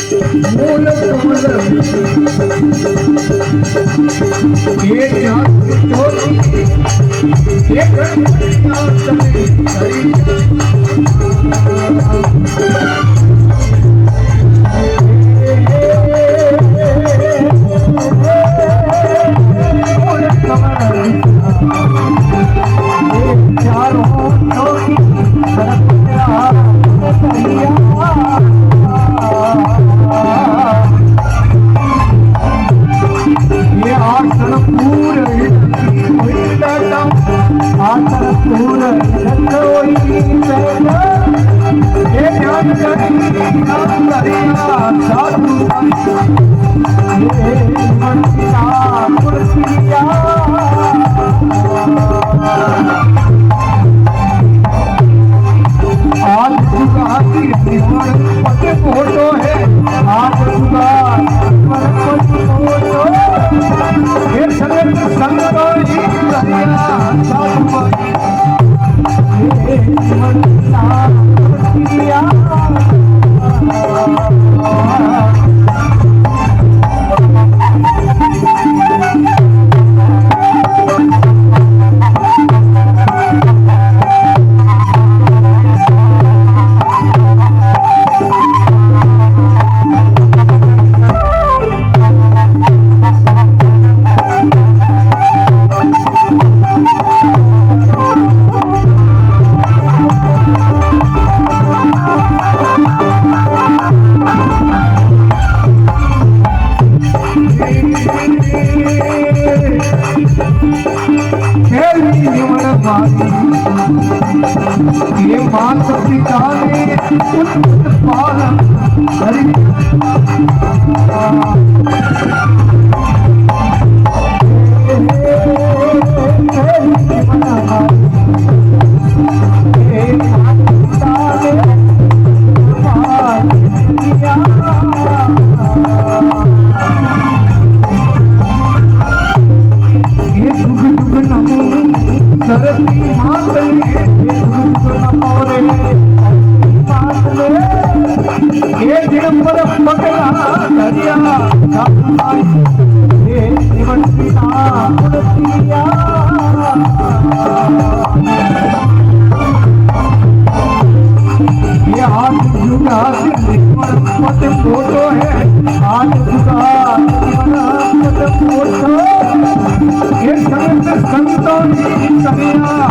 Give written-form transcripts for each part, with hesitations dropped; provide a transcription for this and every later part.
मूल कमल ये जात ज्योति ये फोटो है आप ये मात पिता ने पालन हरि फोटो है आज ये जगत संतों की कन्या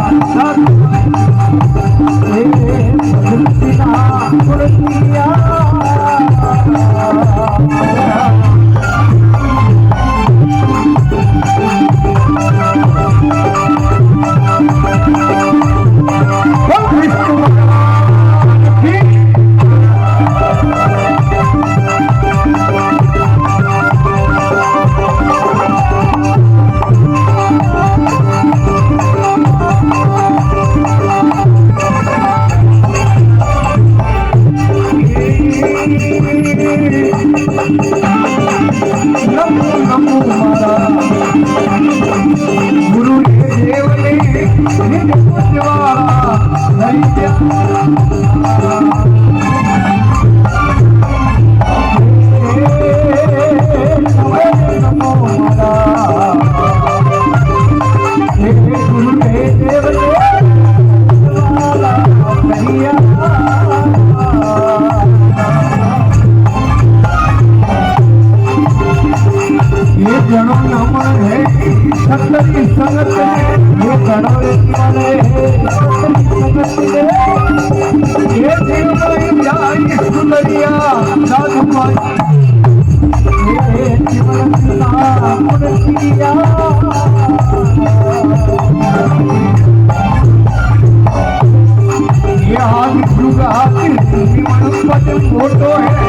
फोटो है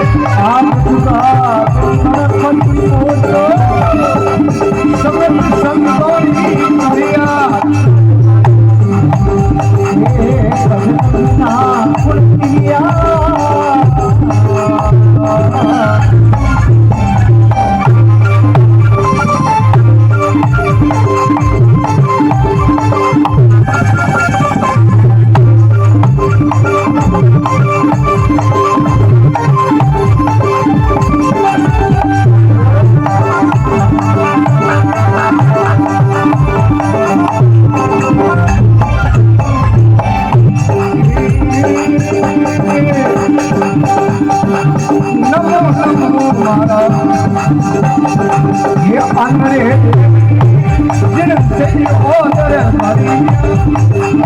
आप फोटो समझ મારા ये अंदरे जिन से ओदर मरी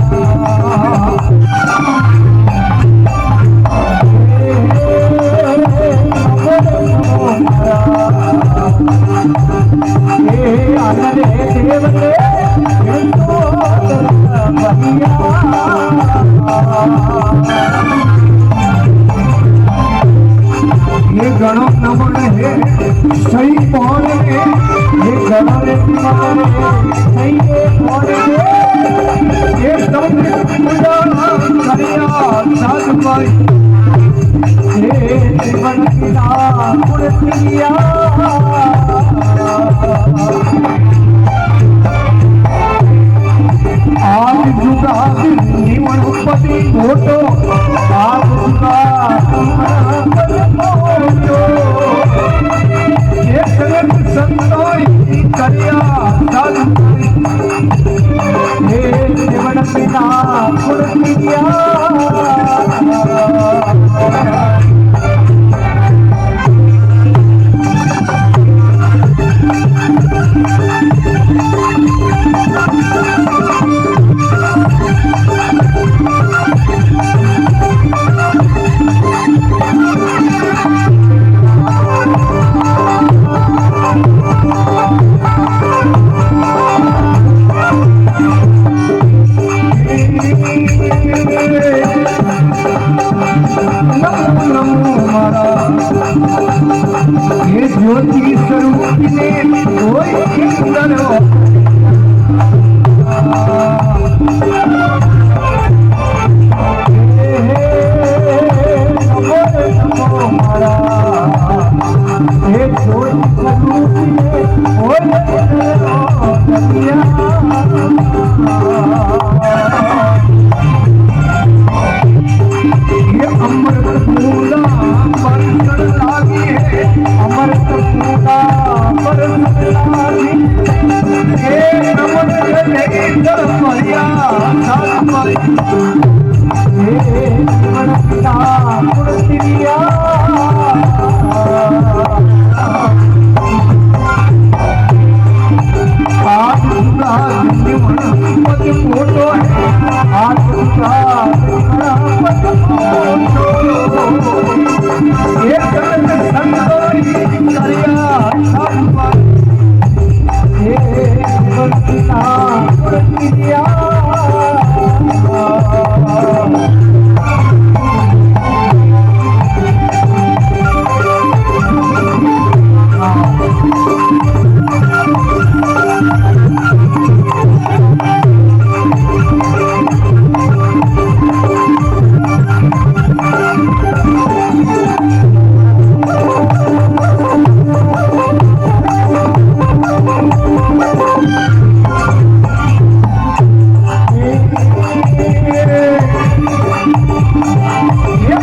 ये गणों नमन है सही कौन है ये गणों नमन है सही कौन है ये सब पूजा करिया साध पाई ये जीवन किया पुरतिया आज जुगा जीवन उपति घोटो आज जुगा संतोई करिया साधु हे जीवन पिता पुरतिया ये ज्योति स्वरूप ने कोई सुंदर हो ये ज्योति स्वरूप ने कोई ये अमृत पूरा बरसर लागी है अमृत पूरा बरसर लागी ये नमन लेकर मरिया साथ पाई ये जीवन पिता पुरतिया आज का जीवन पद फोटो है आज का ये जगत संतोई करिया साधु पाई ये जीवन पिता पुरतिया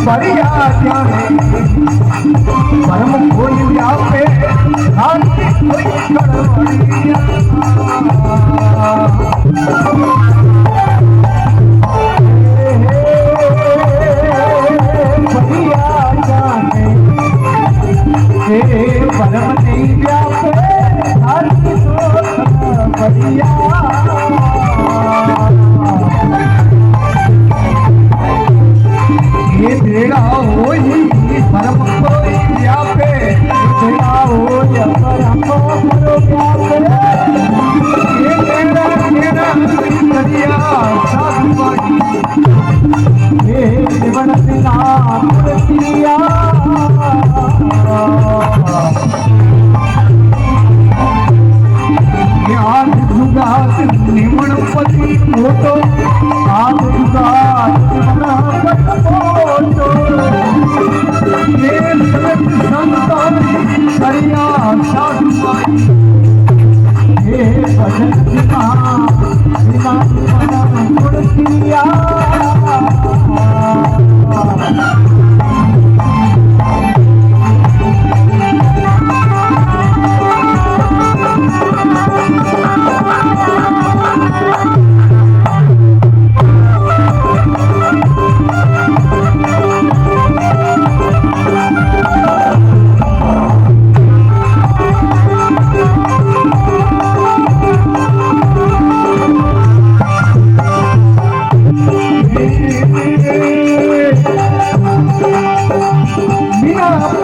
बढ़िया जाने परम खोल व्यापे शांति कोई गड़बड़िया बढ़िया जाने परम नहीं व्यापे शांति बढ़िया ये तेरा हो ही परम कोई व्यापे तेरा हो या परम करो व्यापे ये तेरा करिया साधु पाई ये जीवन पिता पुरतिया ये आज जुगा निमण पति फोटो आज जुगा ये जगत संतोई करिया साधु पाई ये भजन पिता पिता पुरतिया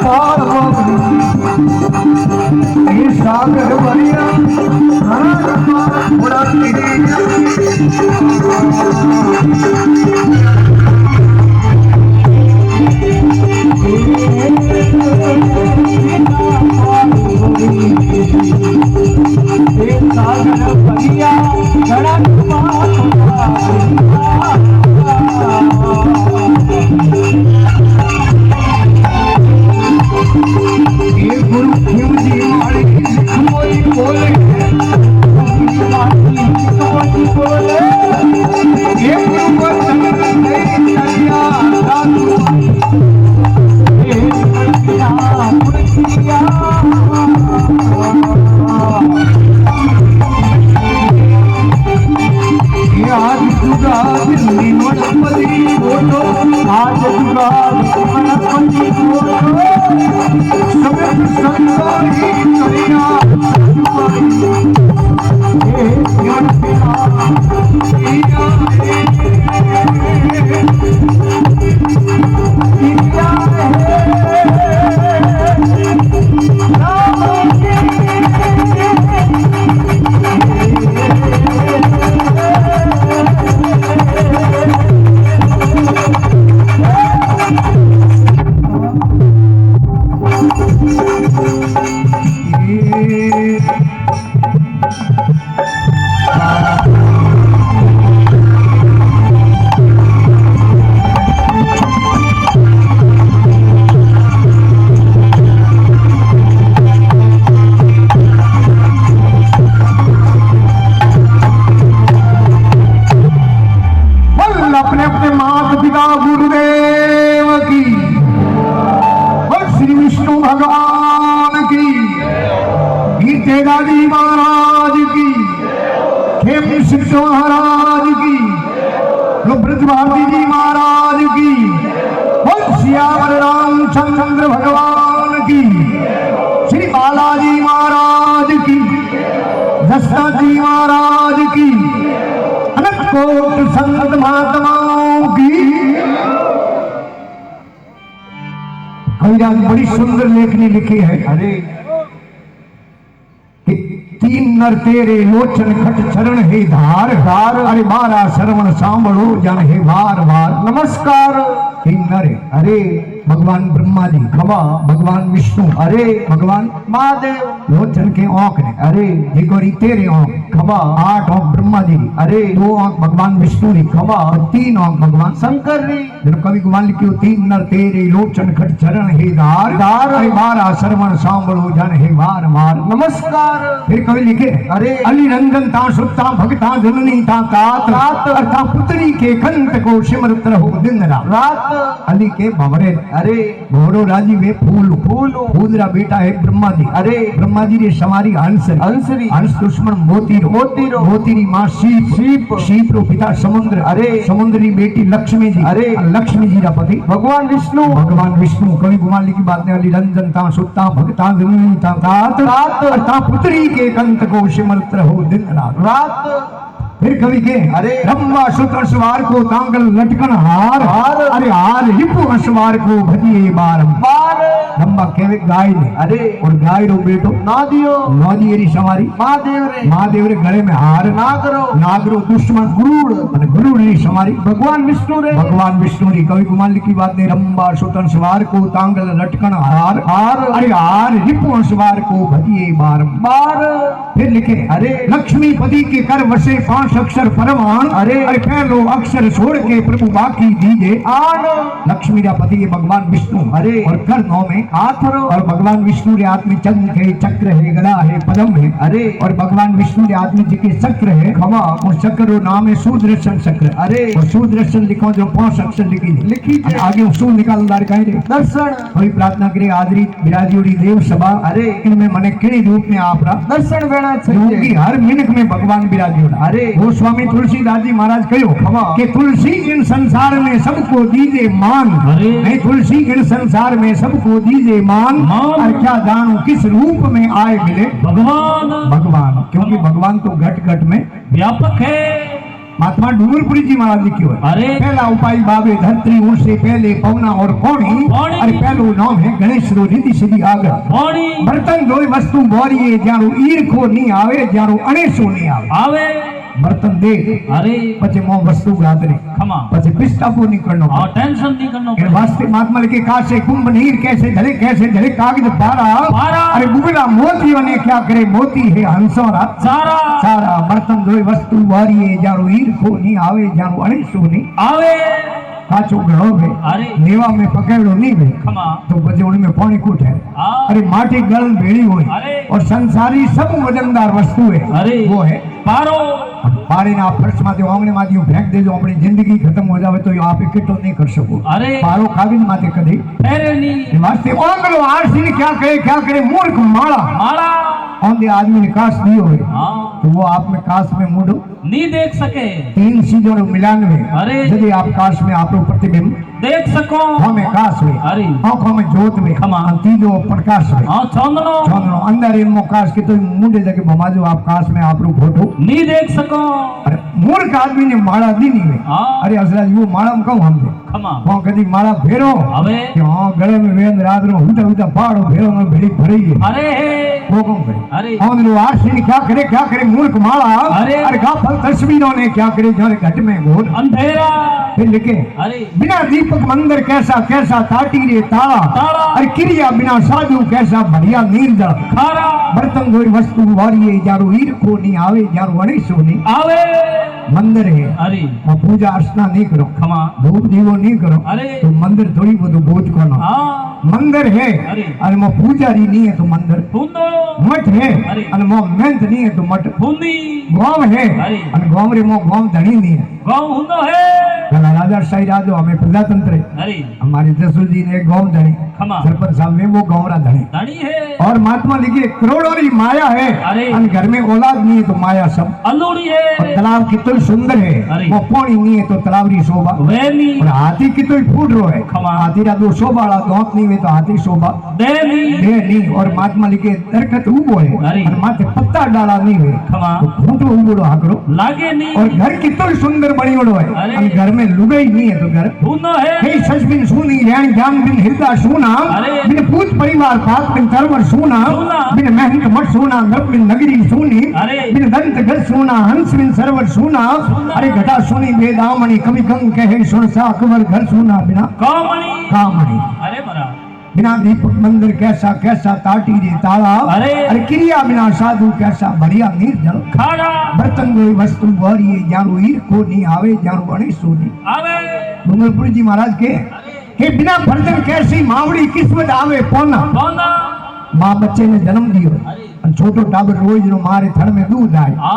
पार्वती ये सागर भरिया थोड़ा तेरे सागर भरिया गुरु शिव जी माड़ी लिखमोई बोले बोले ये गुरु वचन नहीं चलिया साधु ये मुर्तिया मुर्तिया आज जुगा दिल्ली मनपति बोलो आज जुगा मनपति बोलो सब संसारी करिया ये ज्ञान पिता पिया अपने अपने माता पिता गुरुदेव की और श्री विष्णु भगवान की गीतेदाजी महाराज की खेम सिद्ध महाराज की ब्रज भारती जी महाराज की और श्यावर रामचंद्र भगवान की श्री बालाजी महाराज की दशरथ जी महाराज की कोट संत महात्माओं की कविराज बड़ी सुंदर लेखनी लिखी है। अरे तीन नर तेरे लोचन खट चरण हे धार धार अरे मारा श्रवण सांभळो जन हे बार बार नमस्कार। तीन नर अरे भगवान ब्रह्मा जी खमा भगवान विष्णु अरे भगवान महादेव लोचन के आंख ने अरे जिगोरी तेरे आंख खमा आठ आंख ब्रह्मा जी अरे दो आंख भगवान विष्णु री खमा और तीन आंख भगवान शंकर री। जब कवि गुमान लिखियो तीन नर तेरे लोचन खट चरण हे धार धार अरे मारा श्रवण सांभळो जन हे बार बार नमस्कार। फिर कवि लिखे अरे अली रंजन ता सुता भगता जननी ता तात रात अर्थात पुत्री के कंठ को सिमरत रहो दिन रात अली के भवरे अरे भोरो राजी वे फूल फूल फूलरा बेटा है ब्रह्मा जी अरे ब्रह्मा जी रे समारी हंसरी हंसरी हंस दुश्मन मोतीरो मोतीरो मोतीरी मां शीप शीप शीप रो पिता समुद्र अरे समुद्री बेटी लक्ष्मी जी अरे लक्ष्मी जी रा पति भगवान विष्णु कवि गुमान लिखी बात ने अली रंजन ता सुता भगता जननी ता तात रात अर्थात पुत्री के कंठ को सिमरत रहो दिन रात। फिर कवि के अरे रंबा सुत अश्वार को तांगल लटकन हार हार अरे हार रिपु अश्वार को भजिए बारंबार। रंबा केवे गाय ने अरे और गाय रो बेटो नादियो री सवारी महादेव रे गले में हार नागरो दुश्मन गुरुड़ और गुरुड़ री सवारी भगवान विष्णु री कवि कुमार लिखी बात ने रंबा सुत अश्वार को तांगल लटकन हार हार अरे हार रिपु अश्वार को भजिए बारंबार। फिर लिखे अरे लक्ष्मीपति के कर वसे 5 अक्षर परमान अरे पहलो अक्षर छोड़ के प्रभु बाकी दीजिए आन। लक्ष्मी का पति भगवान विष्णु अरे और कर 9 में हाथ और भगवान विष्णु के हाथ में चंद्र है चक्र है गदा है पद्म है अरे और भगवान विष्णु के हाथ में जिके चक्र है खमा और चक्र नाम है सुदर्शन चक्र अरे और सुदर्शन लिखो जो 5 अक्षर लिखी आगे सु निकाल दर्शन कोई प्रार्थना करे आदरी विराजीड़ी देव सभा अरे इनमें मने किणी रूप में आप दर्शन वेणा चाहिए हर मिनट में भगवान विराजीड़ा अरे वो स्वामी तुलसीदास जी महाराज कहो कि तुलसी इन संसार में सबको दीजे मान नहीं तुलसी इन संसार में सबको दीजे मान और क्या जानू किस रूप में आए मिले भगवान क्योंकि भगवान तो घट घट में व्यापक है महात्मा डूंगरपुरी जी महाराज लिखियो है। अरे पहला उपाय बाबे धरती उनसे पहले पवना और कौणी। कौणी। अरे पहलू नाम है गणेश रो रिद्धि सिद्धि आगर। कौणी। बर्तन धोई वस्तु बोरिए जारू ईरखो नहीं आवे जारू अणेसो नहीं आवे। आवे बर्तन दे अरे પછી મો વસ્તુ ગાદરે खमा પછી पिस्तापो नहीं करनो और टेंशन नहीं करना इन वास्ते महात्मा लिखे कासे कुंभ नीर कैसे जले कागज पारा। पारा। अरे बुगला मोतियों ने क्या करे मोती है हंसोरा सारा सारा बर्तन धोई वस्तु वारिए जारू ईरखो नहीं आवे जारू अणेसो नहीं आवे काचो घड़ो है। अरे नेवा में पकड़ो नहीं है खमा तो बजे उनमें पानी कूट है। हाँ। अरे माटी गलन भेड़ी हुई अरे और संसारी सब वजनदार वस्तु है अरे वो है पारो पारे ना फर्श माथे आंगणे माथे फेंक देजो अपनी जिंदगी खत्म हो जावे तो आप इकट्ठो नहीं कर सको। अरे पारो कागज माथे कदी ठहरे नहीं वास्ते आंगलो आरसी ने क्या करे मूर्ख माला माला औंधे आदमी ने काश दियो है हाँ तो वो आप में काश में मुड़ो नहीं देख सके तीन चीजों नो मिलान में। अरे यदि आप काश में आपरो प्रतिबिंब देख सको हमें काश में अरे आंखों में जोत में खमा। तीजो प्रकाश में हाँ चंदनो चंद्रो अंदर इनमो काश के तो मुंडे जगह भमाजो आप काश में आपरो फोटो नहीं देख सको अरे मूर्ख आदमी ने माला दी नहीं है। हाँ अरे असराज वो माला में कहूं हम खमा वहां कदी माला फेरो अबे कि हाँ गले में वेंद रात रो हुटा हुटा पाड़ो फेरो में भेड़ी भरी है अरे वो कौन करे। अरे और लो आरसी ने क्या करे मूर्ख माला। अरे। अरे गाफल तस्वीरों ने क्या करे जाने घट में घोर अंधेरा फिर लिखे अरे बिना दीपक मंदिर कैसा कैसा ताटी रे ताला। ताला। अरे क्रिया बिना साधु कैसा बढ़िया नीरजल। खारा बर्तन धोई वस्तु वारिए जारू ईरखो नहीं आवे जारू अणेसो नहीं आवे मंदिर है अरे और पूजा अर्चना नहीं करो खमा धूप दीवो नहीं करो अरे तो मंदिर थोड़ी બધું बोझ करना। हाँ मंदिर है अरे अरे मो पूजारी नहीं है तो मंदिर। हुंदो मठ है अरे। अरे मो मेहनत नहीं है तो मठ। हुंदी गांव है अरे। अरे गांव रे मो गांव धनी नहीं है। गाँव हुंदो है पहला राजा शाही राजो हमें प्रजातंत्र है। अरे हमारे जसू जी ने गांव धनी खमा सरपंच साहब में वो गांव रा धनी धनी है और महात्मा लिखिए करोड़ों की माया है। अरे। अरे घर में औलाद नहीं है तो माया सब अलोड़ी और है तालाब कितना सुंदर है अरे। वो पानी नहीं है तो तालाब की शोभा वेनी और हाथी कितना फूट रो है खमा। हाथी रा दो शोभा वाला दांत नहीं है तो हाथी शोभा देनी दे नहीं। और महात्मा लिखे दरखत उबो है अरे। और माथे पत्ता डाला नहीं है खमा तो फूटो उबोड़ो हाकरो लागे नहीं और घर कितना सुंदर बनियोड़ो है अरे। और घर में लुगाई नहीं है तो घर हुंदो है हे सजबिन सुनी रैन जान बिन हृदय सुना अरे। बिन पूत परिवार पात बिन तरवर सुना सुना। बिन मेहनत मठ सुना नर बिन नगरी सुनी अरे। बिन दंत गज सुना हंस बिन सरवर सुना अरे घटा सुनी वेदामणि कवि गंग कहे सुन सा अकबर घर सुना बिना कामणी कामणि अरे मरा बिना दीपक मंदिर कैसा कैसा ताटी रे ताला। अरे। अरे क्रिया बिना साधु कैसा बढ़िया निर्जल। खारा बर्तन धोई वस्तु वारिए जारू ईरखो नहीं आवे जारू अणेसो नहीं। आवे डूंगरपुरी जी महाराज के हे बिना फर्जन कैसी मावड़ी किस्मत आवे पोना। बोंदा माँ बच्चे ने जन्म दियो अरे और छोटो टाबर रोज रो मारे थड़ में दूध आए आ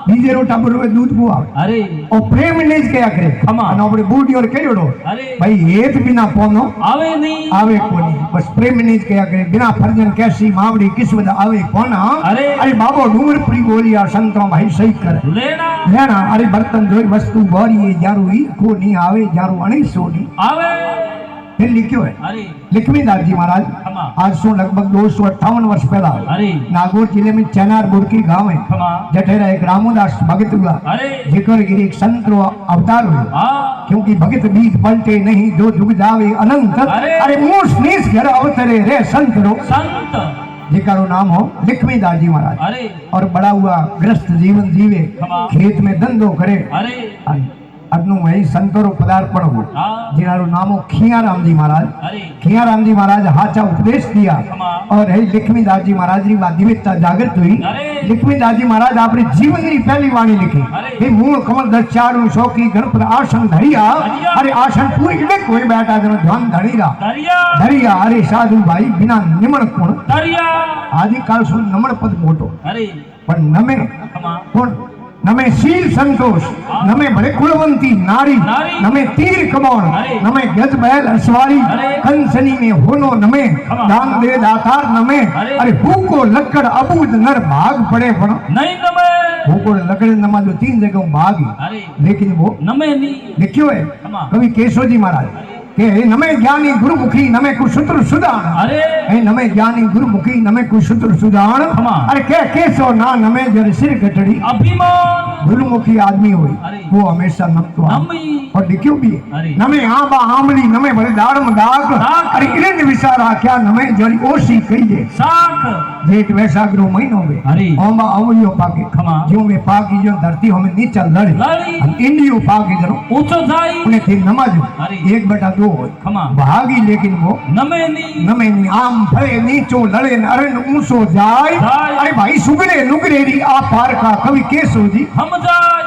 बीजे रो टाबर रोज दूध को आवे अरे और प्रेम ने क्या करे खमा। और अपने बूढ़ी और केड़ो अरे भाई हेत बिना पोनो आवे नहीं आवे कोनी बस प्रेम ने क्या करे बिना फर्जन कैसी मावड़ी किस्मत आवे पोना। अरे। अरे बाबो डूंगरपुरी बोलिया संतों भाई सही करे लेना लेना। अरे बर्तन धोई वस्तु वारिए जारू ईरखो नहीं आवे जारू अणेसो नहीं। आवे फिर लिखियो है अरे लक्ष्मीदास जी महाराज खमा आज से लगभग 258 वर्ष पहला अरे नागौर जिले में चनार बुड़की गांव है खमा जठेरा एक रामोदास भगत हुआ अरे जिकर गिरी एक संत रो अवतार हुआ आ क्योंकि भगत बीत पलटे नहीं जो जुग जावे अनंत। अरे। अरे मूस नीस घर अवतरे रे संत रो संत जिका नाम हो लक्ष्मीदास जी महाराज अरे और बड़ा हुआ ग्रस्त जीवन जीवे खमा। खेत में धंधो करे अरे अदनु वही संतों पदार्पण हो आ जिनारो नामो खियाराम जी महाराज। अरे खियाराम जी महाराज हाचा उपदेश दिया खमा और है लक्ष्मीदास जी महाराज री दिव्यता जागृत हुई। अरे लक्ष्मीदास जी महाराज आपने जीवन की पहली वाणी लिखी अरे। हे मूल कमल दस चारू शौकी गणपत आसन धरिया। धरिया। अरे आसन पूरी के कोई बैठा जनो ध्यान धरिया दरिया धरिया। अरे साधु भाई बिना निमण कोण दरिया आदि काल सुन नमण पद मोटो अरे पर नमे खमा कोण नमे शील संतोष नमे भले कुलवंती नारी नारी। नमे तीर कमौन अरे। नमे गज बैल अश्वारी अरे। कंसनी में होनो नमे खमा। दान दे दातार नमे। अरे। अरे भूको लक्कड़ अबूद नर भाग पड़े पण नहीं नमे भूको लकड़ नमा जो 3 जगह भाग अरे लेकिन वो नमे नहीं लिखियो है खमा कवि केशव जी महाराज કે નમે જ્ઞાની ગુરુમુખી નમે કુસુત્ર સુદાન અરે એ નમે જ્ઞાની ગુરુમુખી નમે કુસુત્ર સુદાન ખમા. અરે કે કેસો ના નમે જર સિર ગठड़ी अभिमान गुरुमुखी आदमी हो अरे। वो हमेशा नमतो नमी और क्यों भी अरे। नमे आंबा आंबली नमे भले दाड़ में दाग दाग। अरे इरेंद विचारा क्या नमे जरी ओसी कहिए साख जेठ वैशाख रो महीनो में अरे। आंबा आंबलियो पाके खमा। जो में पाकी जो धरती हमें नीचा लड़ी लड़ी। हम इंडियो पाके जरो ऊंचो जाई उन्हें थी नमाज अरे। एक बेटा दो हो खमा। भागी लेकिन वो नमे नी नमे नी आम भले नीचो लड़े न अरे न ऊंचो जाए जाए। अरे भाई सुगरे नुगरेरी आ पार का कवि केसो जी हम जाय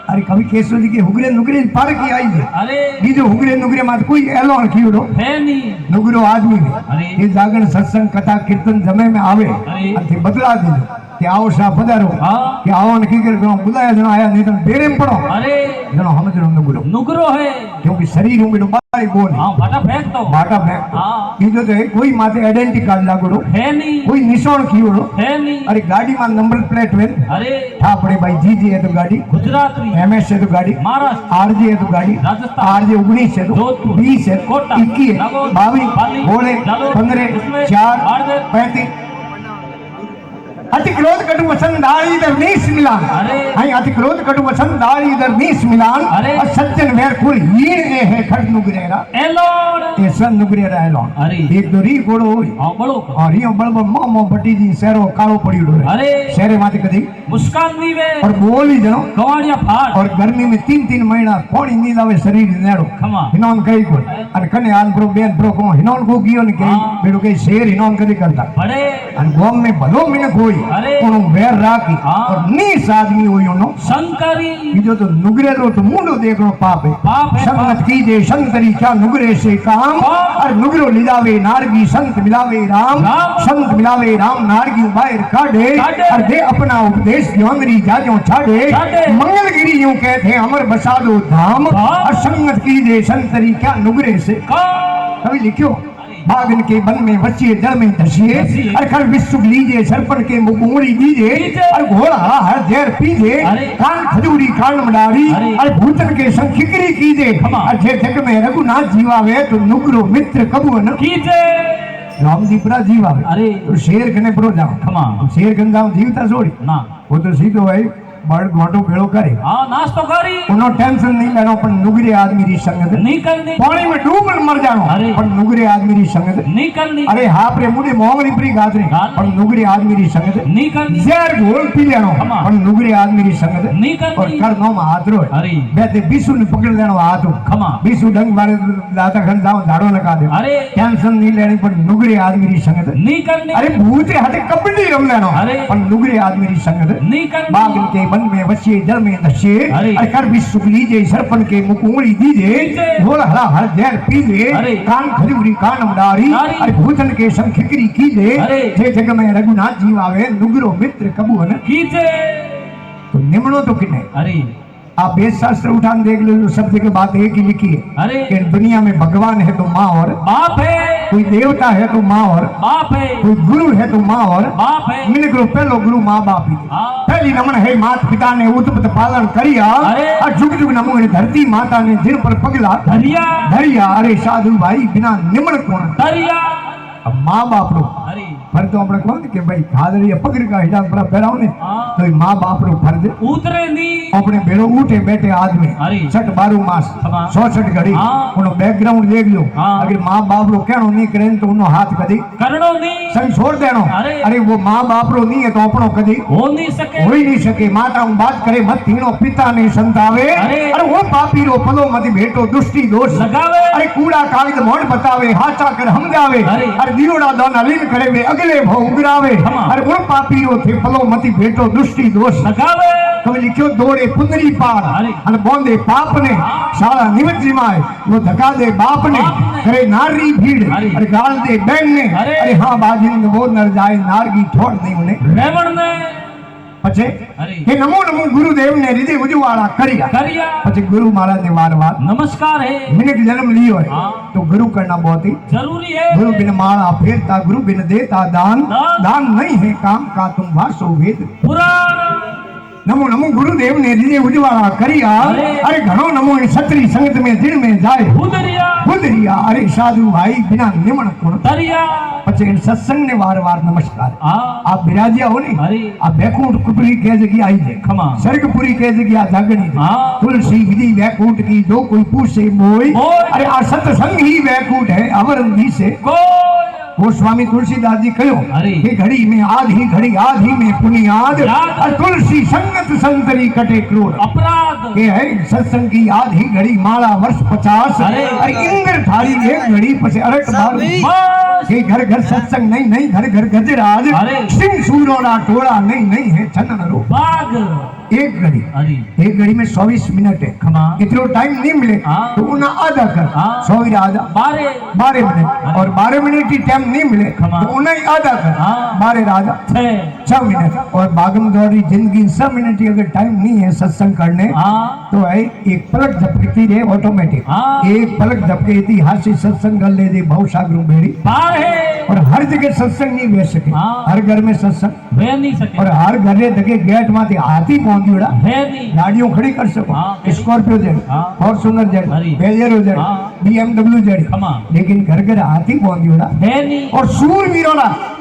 अरे कवि केसो जी के हुगरे नुगरे पार की आई है अरे बीजो हुगरे नुगरे मात कोई एलोन कीड़ो है नी नुगरो आदमी अरे। ने ये जागरण सत्संग कथा कीर्तन जमे में आवे अरे। अथी बदला दीजो कि आओ सा पधारो हाँ। कि आओ ने की कर गणो बुलाया जणो आया नहीं तो बेरे में पड़ो अरे जणो हम जणो नुगरो नुगरो है क्योंकि शरीर उंगड़ो बाई बोल हाँ फटा फेंक तो बाटा में हाँ बीजो तो है, कोई माथे आइडेंटिटी कार्ड लागोड़ो है नी कोई निशान कीड़ो है नी अरे गाड़ी में नंबर प्लेट में अरे ठापड़े भाई जी है तो गाड़ी गुजरात री एमएस है तो गाड़ी महाराष्ट्र आरजे है तो गाड़ी राजस्थान। आरजे 19 है तो जोधपुर। 20 है कोटा। 21 नागौर। 22 पाली। 16 जालौर। 15 इसमें 4 बाड़मेर। 35 अति क्रोध कटु वसन दाड़ी इधर नीस मिलान अरे। हाय अति क्रोध कटु वसन दाड़ी इधर नीस मिलान अरे। और सज्जन वेर कुल हीण ए है खड़ नुगरेरा एलोड ए सन नुगरेरा एलोन अरे। एक दो री घोड़ो होय हाँ बड़ो और यो बड़बो मोमो बटी जी सेरो काळो पड़ियो रे अरे शेरे माथे कदी मुस्कान दी वे और बोली जनो कवाड़िया फाट और गर्मी में 3-3 महीना कोणी नींद आवे शरीर नेड़ो खमा हिनोन कई को अन कने आन प्रो बेन प्रो को हिनोन को गियो ने के हाँ। बेडो के शेर हिनोन कदी करता बड़े अन गोम में भलो मिने कोई अरे। कोनो वेर राखी हाँ। और नीस आदमी होयो नो शंकरी बीजो तो नुगरेलो तो मुंडो देखनो पाप है पाप है, संगत कीजे संतरी क्या नुगरे से काम हाँ। और नुगरो लिजावे नारगी संत मिलावे राम राम। संत मिलावे राम नारगी बाहर काढ़े काढ़े। और दे अपना उपदेश जोंगरी जाजो छाड़े छाड़े। मंगलगिरी यूं कहते हैं अमर बसादो धाम धाम। और संगत कीजे संतरी क्या नुगरे से का कभी लिखियो बागन के वन में बचिए जल में धसिए धसिए। और खर विश्व लीजिए सरपन के मुख उंगली दीजिए दीजिए। और घोड़ा हर देर पीजिए अरे। कान खजूरी कान मडारी अरे। और भूतन के संग खिकरी कीजिए खमा। और जे जग में रघुनाथ जीवावे तो नुगरो मित्र कबू न कीजे राम जी पूरा जीवावे अरे तो शेर कने प्रो जाओ खमा शेर कने जाओ जीवता छोड़ी ना वो तो सीधो है बड़ घोटो भेड़ो करे हाँ नाश्तो करी उनो टेंशन नहीं लेनो पण नुगरे आदमी री संगत नहीं करनी पानी में डूब मर जानो अरे। पण नुगरे आदमी री संगत नहीं करनी अरे हाप रे मुझे मोंगली प्री गाजरे गाल। पण नुगरे आदमी री संगत नहीं करनी जहर घोल पी लेनो खमा। पण नुगरे आदमी री संगत नहीं और करनी कर नो में हाथ रो अरे बेते बीसू ने पकड़ लेनो हाथ खमा बीसू डंग मारे दाता खन जाओ झाड़ो लगा दे अरे टेंशन नहीं लेनी पण नुगरे आदमी री संगत नहीं करनी अरे भूते हटे कबड्डी रम लेनो अरे। पण नुगरे आदमी री संगत नहीं करनी बागल के वन में बसिए जल में धसिए अरे। अरे कर भी सुख लीजिए सरपन के मुख उंगली दीजिए दीजिए। घोल हरा हर जहर पीजिए अरे। कान खजूरी कान मडारी डारी। अरे भूतन के संग खिकरी कीजिए अरे। जे जग में रघुनाथ जीव आवे नुगरो मित्र कबू न कीजे तो निमणो तो किने अरे आप वेद शास्त्र उठान देख लो जो शब्द के बात एक ही लिखी है अरे कि दुनिया में भगवान है तो माँ और बाप है कोई देवता है तो माँ और बाप है कोई गुरु है तो माँ और बाप है मिन गुरु पहलो गुरु माँ बाप ही हाँ पहली नमन है मात पिता ने उत्पत पालन करिया अरे। और जुग जुग नमो है धरती माता ने जिन पर पगला धरिया धरिया अरे साधु भाई बिना निमन कोण दरिया अब माँ बाप रो अरे फर्ज तो अपने कहते कि भाई खादरिया पकड़ का हिसाब पर पहराओ ने हाँ तो माँ बाप रो फर्ज उतरे नी अपने बेड़ो उठे बैठे आदमी अरे। 60-12 मास हाँ। 160 घड़ी हाँ। उनो बैकग्राउंड देख लो हाँ। अगर माँ बाप रो कहनो नहीं करे तो उनो हाथ कदी करनो नी संग छोड़ देनो अरे। अरे वो माँ बाप रो नहीं है तो अपनो कदी हो नहीं सके हो ही नहीं सके माता हूँ बात करे मत तीनों पिता ने संतावे अरे। अरे वो पापी रो पलो मत भेटो दुष्टि दोष लगावे अरे कूड़ा कागज मोड़ बतावे हाचा कर हम जावे अरे। अरे दियोड़ा दाना लीन करे वे अगले भो उगरावे हाँ। अरे वो पापी रो थे पलो मत भेटो दुष्टि दोष लगावे कभी लिखियो दौड़े पुंदरी पार अरे। अन बोंदे पाप ने शाला निवृत्ति माए वो धका दे बाप ने बाप ने। करे नारी भीड़ अरे। अरे गाल दे बहन ने अरे। अरे हाँ बाजिंद वो नर जाए नारगी छोड़ नहीं उन्हें रेवण ने पछे अरे हे नमो नमो गुरुदेव ने हृदय उजवाड़ा करिया करिया પછી ગુરુ મહારાજ ને વાર વાર नमस्कार है મિનક જન્મ लियो है हाँ। तो गुरु करना बहुत ही जरूरी है गुरु बिन माला फेरता गुरु बिन देता दान दान। दान नहीं है काम का तुम वासो वेद पुराण नमो नमो गुरुदेव ने दिए उजवाड़ा करिया अरे। अरे घणो नमो इन छतरी संगत में दिन में जाए ઉદરિયા गुजरिया अरे साधु भाई बिना निमण कोण તરિયા પછી इन सत्संग ने वार वार नमस्कार હા आप बिराजिया हो नहीं અરે आप बैकुंठ कुटली के जगह आई है ખમા स्वर्गपुरी के जगह जागनी है હા तुलसी विधि वैकुंठ की जो कोई पूछे मोई मोय। अरे आ सत्संग ही वैकुंठ है अवरंदी से કોઈ वो स्वामी तुलसीदास जी कहो अरे। कि घड़ी में आधी में पुनियाद याद। और तुलसी संगत संतरी कटे क्रोध અપરાધ ये है सत्संग की आधी घड़ी माला वर्ष 50 अरे। और इंद्र थारी एक घड़ी पसे अरट बार બસ कि घर घर सत्संग नहीं नहीं घर घर गजराज अरे। सिंह सूरों टोला नहीं नहीं है चंदन रो ભાગ एक घड़ी અરે एक घड़ी में 24 मिनट है ખમા इतना टाइम नहीं मिले हाँ। तो उन्हें आधा कर हाँ। 100 आधा બારે 12 मिनट और 12 मिनट की टाइम नहीं मिले खमा। तो उन्हें आधा कर हाँ। 12 आधा છે 6 मिनट और भागम दौड़ी जिंदगी 6 मिनट की अगर टाइम नहीं है सत्संग करने હા तो है एक पलक झपकती रहे ऑटोमेटिक हाँ। एक पलक झपके ऐतिहासिक सत्संग कर ले दे बहुसागरों बेड़ी બારે और हर जगह सत्संग नहीं बेच सके हाँ। हर घर में सत्संग વે नहीं सके और हर घरे तके गेट माथे हाथी पहुंचीड़ा वे नहीं गाड़ियों खड़ी कर सको हाँ। स्कॉर्पियो जड़ी हाँ। फॉर्च्यूनर जड़ी अरे। बेलेरो जड़ी हाँ। BMW जड़ी ખમા लेकिन घर घर हाथी पहुंचीड़ा वे नहीं और सूरवीरों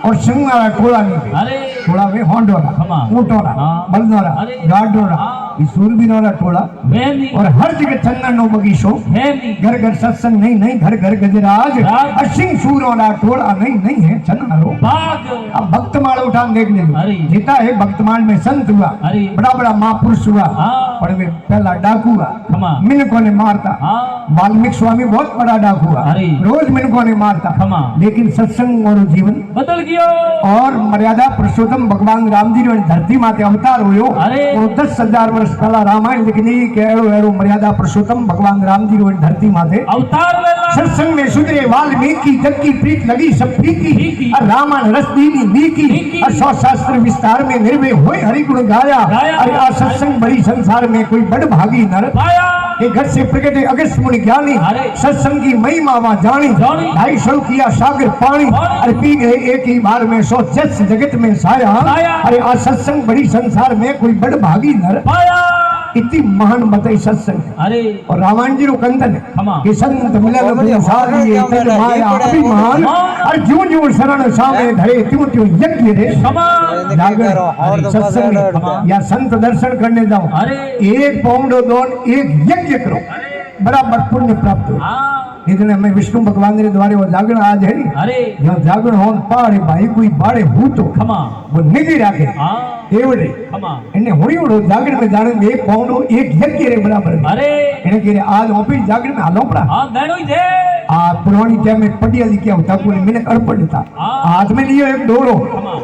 और संग वाला टोला नहीं अरे टोला वे होंडोरा खमा। ऊंटोरा हाँ। बलदोरा अरे। गाडोरा हाँ। ये सूरवीरों टोला वे नहीं और हर जगह चंदन नो बगीचो वे नहीं घर घर सत्संग नहीं नहीं घर घर गजराज राज। असिंग सूरों टोला नहीं नहीं है चंदन रो ભાગ अब भक्तमाल उठा देख ले अरे। जीता है भक्तमाल में संत हुआ अरे। बड़ा बड़ा महापुरुष हुआ हाँ। पर वे पहला डाकू हुआ खमा मिनकों ने मारता हाँ वाल्मीकि स्वामी बहुत बड़ा डाकू हुआ अरे। रोज मिनकों ने मारता खमा लेकिन सत्संग और जीवन બદલ ગયો और मर्यादा पुरुषोत्तम भगवान राम जी रो धरती माते अवतार हुयो अरे। और 10,000 वर्ष पहला रामायण लिखनी के एड़ो एड़ो मर्यादा पुरुषोत्तम भगवान राम जी रो धरती माते અવતાર વેલા सत्संग में सुधरे वाल्मीकि जग की प्रीत लगी सब फीकी फीकी। और रामायण रस दीनी नीकी नीकी। और 100 शास्त्र विस्तार में निर्भय होय हरि गुण गाया गाया। अरे आ सत्संग बड़ी संसार में कोई बड़ भागी नर પાયા के घर से प्रकटे अगस्त मुनि ज्ञानी अरे। सत्संग की महिमा वहाँ जानी जानी। 250 किया सागर पानी पानी। अरे पी गए एक ही बार में 100 जस जगत में साया साया। अरे आ सत्संग बड़ी संसार में कोई बड़ भागी नर પાયા इतनी महान बताई सत्संग અરે और रामायण जी रो कंदन खमा। कि संत मिलन सारिये तज माया अभिमान और ज्यों ज्यों शरण सामे धरे त्यों त्यों यज्ञ रे ખમા जागर अरे सत्संग में या संत दर्शन करने जाओ अरे एक पाउंड दोन एक यज्ञ करो बराबर पुण्य प्राप्त हो हाँ इतने हमें विष्णु भगवान के द्वारे वो जागरण आज है नी अरे यहाँ जागरण हो पाड़े भाई कोई बाड़े भूतो खमा वो निधि राखे हाँ एवडे खमा એને હોળી ઓળો જાગરણ में जाने में एक पाउंड एक यज्ञ रे बराबर है अरे એને કે आज ऑफिस जागरण में हालो पड़ा हाँ देनो ही थे आ पुरानी टाइम में पटिया जी क्या होता कोई मैंने अर्पण था हाँ। हाथ में लियो एक डोरो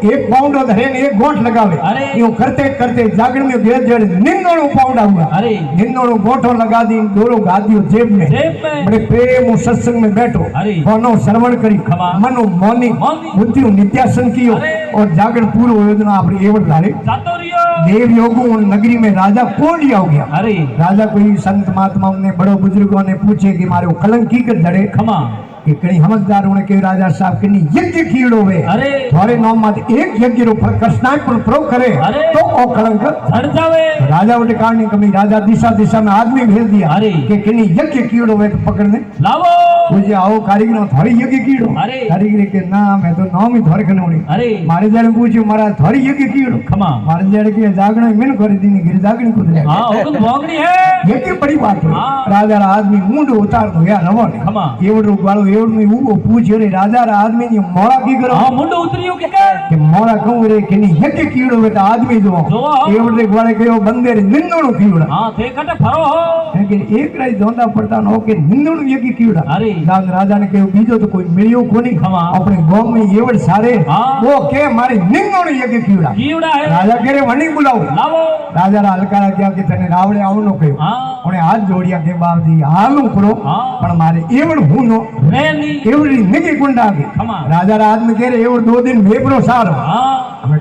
एक पाउंड धरे ने एक गोठ लगावे अरे। यूं करते करते जागरण में गेर जड़ निन्नोड़ो पाउंड हुआ अरे निन्नोड़ो गोठो लगा दी डोरो गा दियो जेब में जेब में बड़े प्रेम और सत्संग में बैठो अरे। मनो श्रवण करी खमा। मनो मौनी मौनी। बुद्धि नित्यासन कियो अरे। और जागरण पूरो योजना अपनी एवं धारे जातो रियो देव योगों और नगरी में राजा कोंडिया हो गया अरे राजा कोई संत महात्माओं ने बड़ो बुजुर्गों ने पूछे कि मारे कलंक की कर जड़े खमा कि कहीं समझदार होने के राजा साहब किन्नी यज्ञ कीड़ो वे अरे थोड़े नाम मत एक यज्ञ रो कृष्णाय पर प्रो करे अरे। तो ओ कलंक झड़ जावे राजा उठे कारण कमी राजा दिशा दिशा में आदमी भेज दिया अरे। कि किन्नी यज्ञ कीड़ो वे पकड़ने लावो मुझे आओ कारीगर थोड़ी यज्ञ कीड़ो अरे। कारीगर के ना मैं तो नाम ही थोड़े खनोड़ी अरे मारे जड़े पूछ्યું मारा थोड़ी यज्ञ कीड़ो खमा मारे जड़े के जागरण मैंने कर दी गिर जागरण को दिया हाँ हुकुम भोगनी है ये की बड़ी बात है हाँ। राजा रा आदमी मुंड उतार दो यार रवो ने खमा एवडो गालो एवड में वो पूछ रे राजा रा आदमी ने मोड़ा की करो हाँ मुंड उतरियो के कर कि मोड़ा कहूं रे कि नहीं यज्ञ कीड़ो बेटा आदमी जो जोवा। एवड रे ग्वाले कयो बंदे रे निंदणो कीड़ा हाँ थे कटे फरो हो કે એક રાઈ ધોંધા પડતા નો કે નિંદણું યજ્ઞ કીડા અરે। રાજ રાજાને કહ્યું બીજો તો કોઈ મળ્યો કોની ખમા। આપણે ગામ में એવડ સારે हाँ। वो के मारे નિંદણું યજ્ञ કીડા कीड़ा है રાજા કરે વણી બોલાવો लावो રાજા રા હલકારા ગયા કે તને રાવણે આવનો કહ્યું हाँ ઓણે હાથ જોડ્યા કે બાપજી હાલું કરો हाँ પણ મારે એવડ હું નો रेनी એવડી નિકી ગુંડા કે ખમા। રાજા રા આદમી કહે એવડ 2 दिन વેપરો સારો हाँ હવે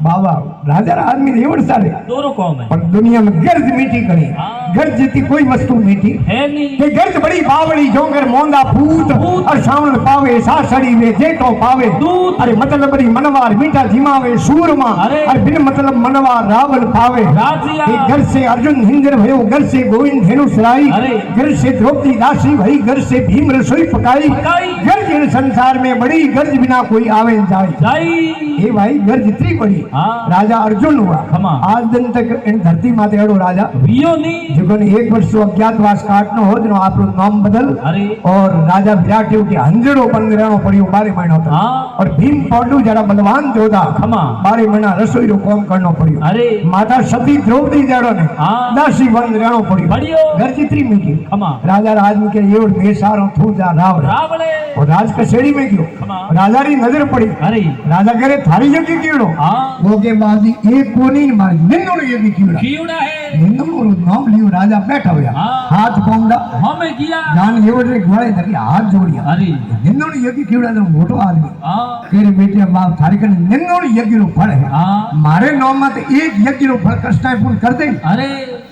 બાબા રાજા રા આદમી એવડ સારે दोनों कौम है પણ દુનિયા में गर्द मीठी करी हाँ गर्ज जैसी कोई वस्तु मीठी है नहीं कि गर्ज बड़ी बावड़ी जोंगर मोंदा फूट फूट। और सावण पावे सासड़ी वे जेठो पावे दूत। अरे मतलब बड़ी मनवार मीठा जिमावे सूरमा अरे। और बिन मतलब मनवार रावण पावे राजिया। कि घर से अर्जुन हिंदर भयो घर से गोविंद धेनु सराई अरे। घर से द्रौपदी दासी भई घर से भीम रसोई पकाई पकाई। गर्ज इन संसार में बड़ी गर्ज बिना कोई आवे न जाए जाई ये भाई गर्ज इतनी बड़ी हाँ। राजा अर्जुन हुआ खमा। आज दिन तक इन धरती माते अड़ो राजा वियो नहीं जिकोने एक वर्ष अज्ञातवास काटनो हो जनो आपरो नाम बदल अरे और राजा विराट के हंजड़ो बन रहनो पड़ियो 12 महीना तक हाँ। और भीम पांडु जरा बलवान जोधा खमा। 12 महीना रसोई रो काम करनो पड़ियो अरे माता सती द्रौपदी जड़ो ने हाँ। दासी बन रहनो पड़ियो बढ़ियो घर जितनी मीठी खमा राजा राज में के ये मैं सारो थू जा रावण रावणे और राज कचेरी में गयो खमा। राजा री नजर पड़ी अरे राजा करे थारी जगह कीड़ो हाँ वो के बाद एक कोनी ने मारी निंदो ने ये कीड़ा कीड़ा है निंदो रो नाम लियो राजा बैठा हुआ हाँ। हाथ पाउंडा हमें किया जान ये वडे घोड़े धरी हाथ जोड़िया अरे निंदो ने ये कीड़ा तो मोटो आदमी हाँ तेरे बेटे बाप थारे कने निंदो ने ये रो फल है हाँ मारे नाम में तो एक यज्ञ रो फल कष्टाय पूर्ण कर दे अरे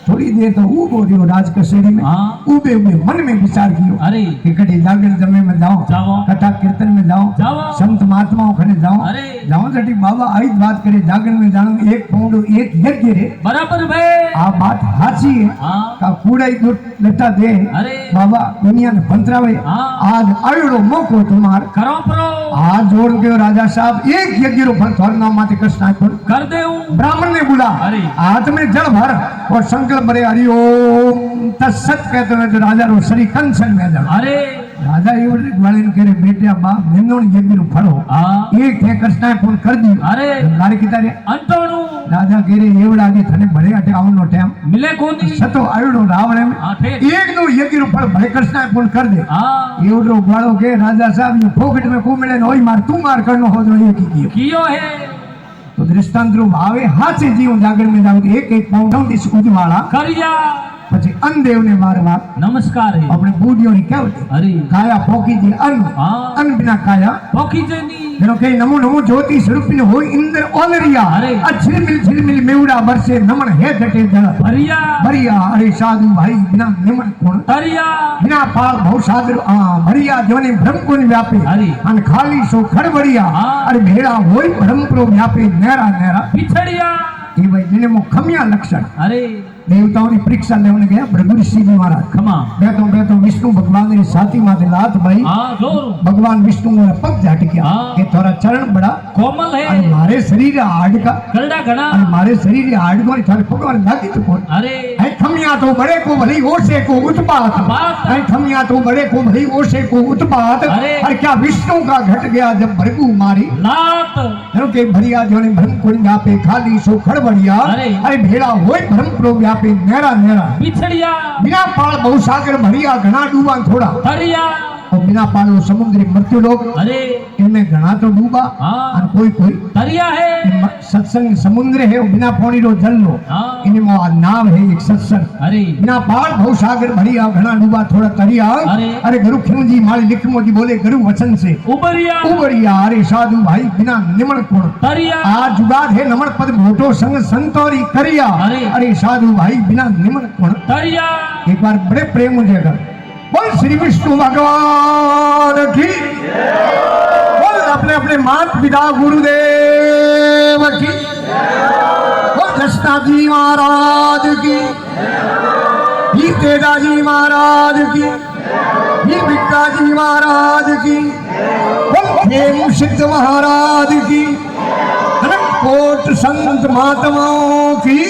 थोड़ी देर तो ऊबो रियो राज कचेरी में हाँ। ऊबे ऊबे मन में विचार कियो अरे कि कटी जागरण जमे में जाओ जाओ। कथा कीर्तन में जाओ जाओ। संत महात्माओं खने जाओ अरे। जाओ जटी बाबा आई बात करे जागरण में जानो एक पौंडो एक यज्ञ रे बराबर भाई आ बात हाची है हाँ का कूड़ा ही गुट लेता दे अरे बाबा दुनिया ने पंतरावे हाँ। आज आयोड़ो मौको तुम्हार करो प्रो हाथ जोड़ के राजा साहब एक यज्ञ रो फल थोड़ा नाम माते कृष्ण आए कर दे ब्राह्मण ने बोला अरे। हाथ में जल भर और संकल्प भरे हरिओम तत्सत कहते हुए तो राजा रो शरीर कंसन में जा अरे राजा ये वाले ने करे बेटे बाप निंदो ने यज्ञ रो फलो हाँ एक है कृष्ण पूर्ण कर दी अरे लारे की तारे अंतोनु राजा केरे एवड़ा के थने भरे अटे आवनो टाइम मिले कोनी सतो आयोड़ो रावण में हाँ ठीक एक नो यज्ञ रो फल भले कृष्ण पूर्ण कर दे हाँ एवड़ो बाळो के राजा साहब ये फोकट में को मिले नोई मार तू मार करनो हो जो एक ही कियो कियो है तो दृष्टांत रूप आवे हाथ से जीव जागरण में जाओ एक एक पाउंड इस कूद वाला करिया પછી અન્નદેવ ને મારવા नमस्कार है આપણે બુઢિયોની કહેવત अरे કાયા પોકી દી અન્ન हाँ અન્ન બિના કાયા पोखी जनी જેનો કે નમો નમો જ્યોતિ સ્વરૂપિન હોય ઇન્દ્ર ઓલરિયા અરે. આ ઝિલમિલ મેવડા વર્ષે નમન હે જટે જળ भरिया ભરિયા અરે સાધુ ભાઈ બિના નિમન કોણ तरिया બિના પાળ ભવ સાગર ભરિયા જેને બ્રહ્મકોણ વ્યાપે અરે. અને ખાલી સો ખડબડિયા હા. અરે ભેળા હોય બ્રહ્મપ્રો વ્યાપે નેરા નેરા पिछड़िया એ ભાઈ જેને મો ખમ્યા લક્ષણ अरे દેવતાઓની પરીક્ષા લેવાને ગયા ભૃગુ ઋષિજી મહારાજ खमा બેઠો વિષ્ણુ ભગવાન છાતી માથે લાત ભાઈ हाँ जोर ભગવાન વિષ્ણુ મારા પગ ઝાટક્યા હા. કે તારા ચરણ બડા कोमल અને है મારે શરીરે હાડકા करड़ा घना અને મારે શરીરે હાડકાની તારે ભગવાન લાગી તો કોણ अरे હે ખમિયા તો બડે કો ભલી ઓશે કો ઉત્પાત बात હે ખમિયા તો બડे को भली ओसे को उत्पात अरे. और क्या विष्णु का घट गया जब भृगु मारी लात એનો કે ભરિયા જોને બ્રહ્મ કોણ વ્યાપે ખાલી સો ખડબડિયા અરે. અરે ભેળા હોય બ્રહ્મ પ્રો વ્યાપે નેરા નેરા पिछड़िया बिना पाल बहुसागर भरिया घना डूबा थोड़ा तरिया और बिना पाल वो समुद्री मृत्यु लोग अरे इनमें घना तो डूबा हाँ और कोई कोई तरिया है सत्संग समुद्र है और बिना पानी रो जल लो हाँ इनमें आ नाव है एक सत्संग अरे बिना पाल बहुसागर भरिया घना डूबा थोड़ा तरिया अरे. अरे गुरु क्यों जी माली लिखमो जी बोले गुरु वचन से उबरिया उबरिया अरे साधु भाई बिना निमण कोण तरिया आ जुगाद है नमन पद मोटो संग संतोरी करिया अरे. अरे साधु भाई बिना निमण कोण तरिया एक बार बड़े प्रेम मुझे कर बोल श्री विष्णु भगवान की बोल अपने अपने मात पिता गुरुदेव की बोल दशनाथ जी महाराज की ही तेजा जी महाराज की ही बिट्टा जी महाराज की बोल खेम सिद्ध महाराज की अनंत कोट संत महात्माओं की